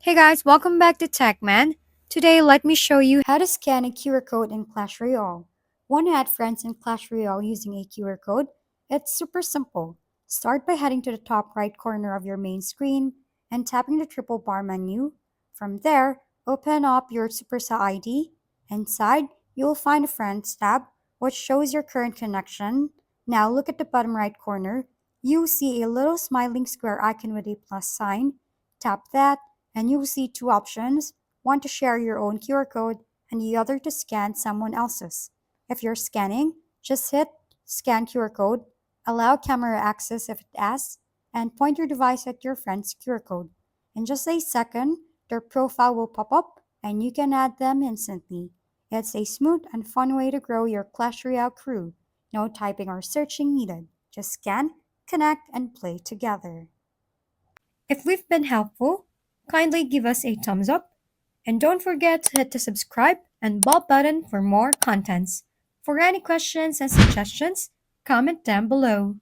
Hey guys, welcome back to TechMan. Today, let me show you how to scan a QR code in Clash Royale. Want to add friends in Clash Royale using a QR code? It's super simple. Start by heading to the top right corner of your main screen and tapping the triple bar menu. From there, open up your Supercell ID. Inside, you will find a Friends tab, which shows your current connection. Now look at the bottom right corner. You see a little smiling square icon with a plus sign. Tap that and you'll see two options, one to share your own QR code and the other to scan someone else's. If you're scanning, just hit Scan QR code, allow camera access if it asks, and point your device at your friend's QR code. In just a second, their profile will pop up and you can add them instantly. It's a smooth and fun way to grow your Clash Royale crew. No typing or searching needed. Just scan, connect, and play together. If we've been helpful, kindly give us a thumbs up and don't forget to hit the subscribe and bell button for more contents. For any questions and suggestions, comment down below.